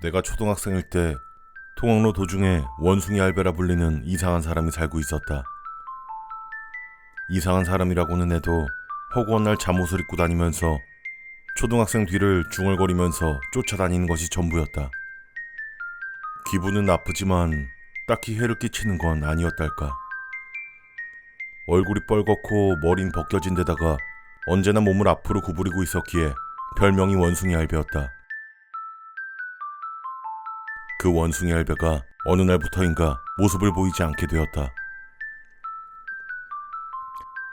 내가 초등학생일 때 통학로 도중에 원숭이 할배라 불리는 이상한 사람이 살고 있었다. 이상한 사람이라고는 해도 허구한 날 잠옷을 입고 다니면서 초등학생 뒤를 중얼거리면서 쫓아다니는 것이 전부였다. 기분은 나쁘지만 딱히 해를 끼치는 건 아니었달까. 얼굴이 뻘겋고 머리는 벗겨진 데다가 언제나 몸을 앞으로 구부리고 있었기에 별명이 원숭이 할배였다. 그 원숭이 할배가 어느 날부터인가 모습을 보이지 않게 되었다.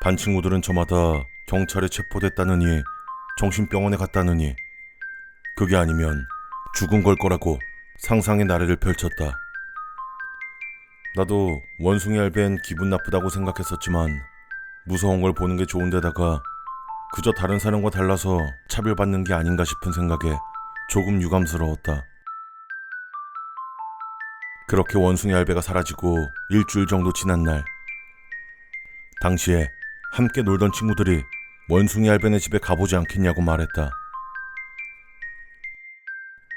반 친구들은 저마다 경찰에 체포됐다느니 정신병원에 갔다느니 그게 아니면 죽은 걸 거라고 상상의 나래를 펼쳤다. 나도 원숭이 할배는 기분 나쁘다고 생각했었지만 무서운 걸 보는 게 좋은데다가 그저 다른 사람과 달라서 차별받는 게 아닌가 싶은 생각에 조금 유감스러웠다. 그렇게 원숭이 할배가 사라지고 일주일 정도 지난 날, 당시에 함께 놀던 친구들이 원숭이 할배네 집에 가보지 않겠냐고 말했다.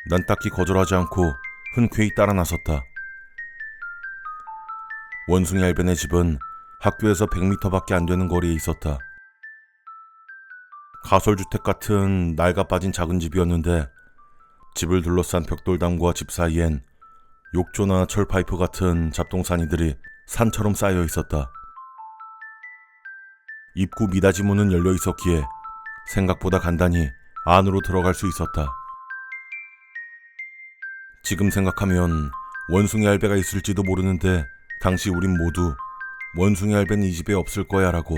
난 딱히 거절하지 않고 흔쾌히 따라 나섰다. 원숭이 할배네 집은 학교에서 100m밖에 안 되는 거리에 있었다. 가설주택 같은 낡아빠진 작은 집이었는데 집을 둘러싼 벽돌담과 집 사이엔 욕조나 철파이프 같은 잡동사니들이 산처럼 쌓여 있었다. 입구 미닫이 문은 열려 있었기에 생각보다 간단히 안으로 들어갈 수 있었다. 지금 생각하면 원숭이 할배가 있을지도 모르는데 당시 우린 모두 원숭이 할배는 이 집에 없을 거야 라고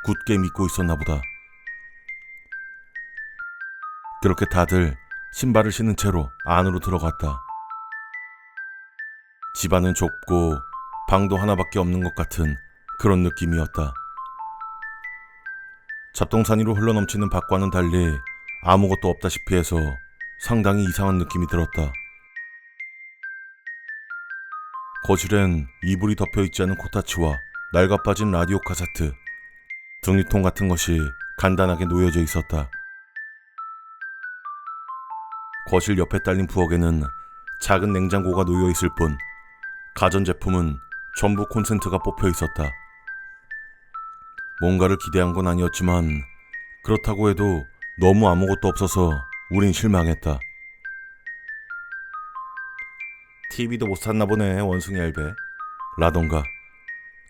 굳게 믿고 있었나 보다. 그렇게 다들 신발을 신은 채로 안으로 들어갔다. 집안은 좁고 방도 하나밖에 없는 것 같은 그런 느낌이었다. 잡동사니로 흘러넘치는 밖과는 달리 아무것도 없다시피 해서 상당히 이상한 느낌이 들었다. 거실엔 이불이 덮여있지 않은 코타치와 낡아빠진 라디오 카세트, 등유통 같은 것이 간단하게 놓여져 있었다. 거실 옆에 딸린 부엌에는 작은 냉장고가 놓여 있을 뿐 가전제품은 전부 콘센트가 뽑혀 있었다. 뭔가를 기대한 건 아니었지만 그렇다고 해도 너무 아무것도 없어서 우린 실망했다. TV도 못 샀나 보네 원숭이 할배 라던가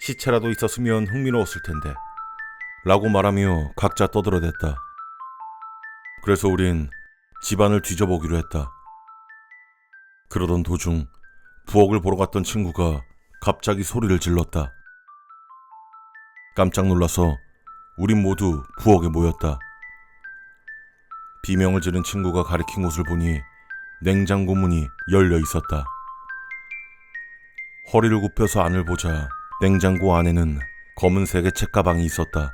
시체라도 있었으면 흥미로웠을 텐데 라고 말하며 각자 떠들어댔다. 그래서 우린 집안을 뒤져보기로 했다. 그러던 도중 부엌을 보러 갔던 친구가 갑자기 소리를 질렀다. 깜짝 놀라서 우린 모두 부엌에 모였다. 비명을 지른 친구가 가리킨 곳을 보니 냉장고 문이 열려 있었다. 허리를 굽혀서 안을 보자 냉장고 안에는 검은색의 책가방이 있었다.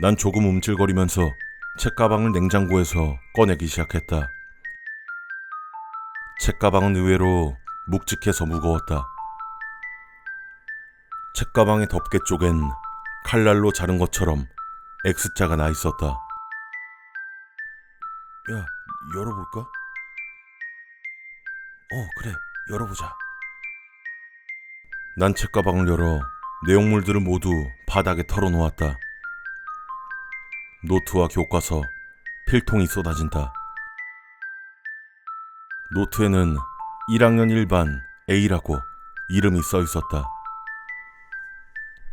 난 조금 움찔거리면서 책가방을 냉장고에서 꺼내기 시작했다. 책가방은 의외로 묵직해서 무거웠다. 책가방의 덮개 쪽엔 칼날로 자른 것처럼 X자가 나 있었다. 야, 열어볼까? 그래, 열어보자. 난 책가방을 열어 내용물들을 모두 바닥에 털어놓았다. 노트와 교과서, 필통이 쏟아진다. 노트에는 1학년 1반 A라고 이름이 써 있었다.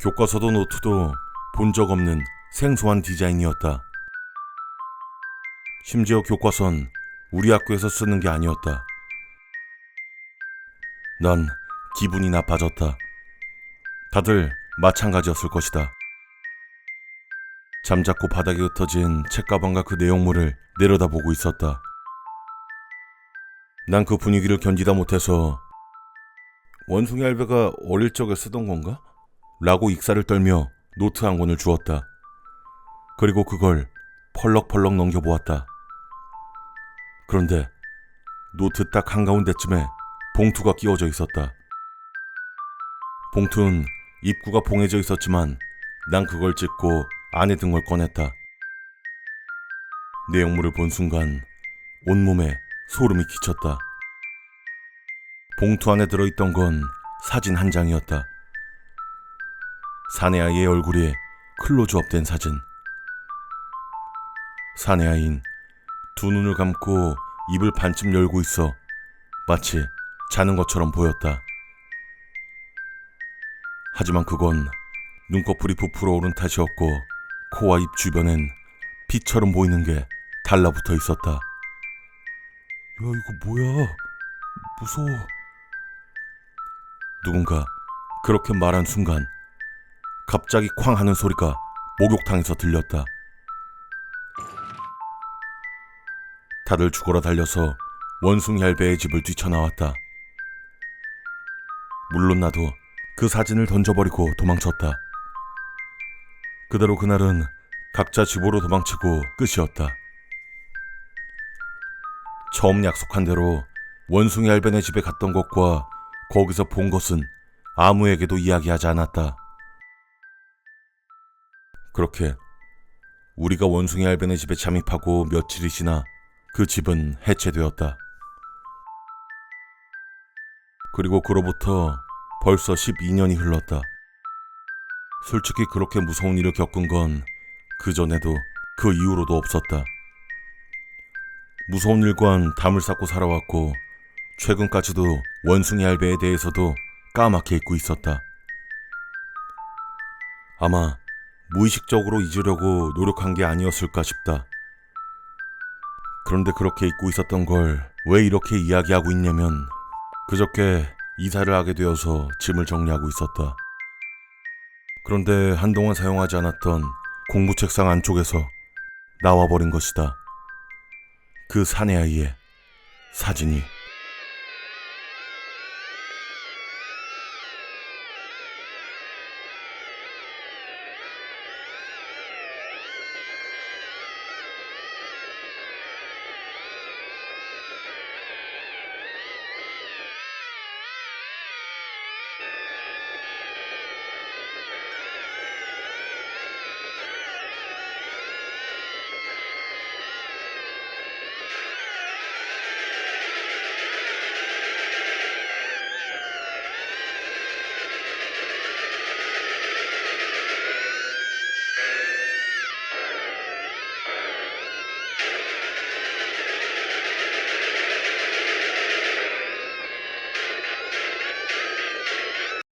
교과서도 노트도 본 적 없는 생소한 디자인이었다. 심지어 교과서는 우리 학교에서 쓰는 게 아니었다. 난 기분이 나빠졌다. 다들 마찬가지였을 것이다. 잠자코 바닥에 흩어진 책가방과 그 내용물을 내려다보고 있었다. 난 그 분위기를 견디다 못해서 원숭이 할배가 어릴 적에 쓰던 건가? 라고 익사를 떨며 노트 한 권을 주었다. 그리고 그걸 펄럭펄럭 넘겨보았다. 그런데 노트 딱 한가운데쯤에 봉투가 끼워져 있었다. 봉투는 입구가 봉해져 있었지만 난 그걸 찢고 안에 든 걸 꺼냈다. 내용물을 본 순간 온몸에 소름이 끼쳤다. 봉투 안에 들어있던 건 사진 한 장이었다. 사내아이의 얼굴에 클로즈업된 사진. 사내아이는 두 눈을 감고 입을 반쯤 열고 있어 마치 자는 것처럼 보였다. 하지만 그건 눈꺼풀이 부풀어 오른 탓이었고 코와 입 주변엔 피처럼 보이는 게 달라붙어 있었다. 야, 이거 뭐야? 무서워. 누군가 그렇게 말한 순간 갑자기 쾅 하는 소리가 목욕탕에서 들렸다. 다들 죽어라 달려서 원숭이 할배의 집을 뛰쳐나왔다. 물론 나도 그 사진을 던져버리고 도망쳤다. 그대로 그날은 각자 집으로 도망치고 끝이었다. 처음 약속한 대로 원숭이 할배네 집에 갔던 것과 거기서 본 것은 아무에게도 이야기하지 않았다. 그렇게 우리가 원숭이 할배네 집에 잠입하고 며칠이 지나 그 집은 해체되었다. 그리고 그로부터 벌써 12년이 흘렀다. 솔직히 그렇게 무서운 일을 겪은 건 그전에도 그 이후로도 없었다. 무서운 일과는 담을 쌓고 살아왔고 최근까지도 원숭이 할배에 대해서도 까맣게 잊고 있었다. 아마 무의식적으로 잊으려고 노력한 게 아니었을까 싶다. 그런데 그렇게 잊고 있었던 걸 왜 이렇게 이야기하고 있냐면 그저께 이사를 하게 되어서 짐을 정리하고 있었다. 그런데 한동안 사용하지 않았던 공부 책상 안쪽에서 나와버린 것이다. 그 사내아이의 사진이.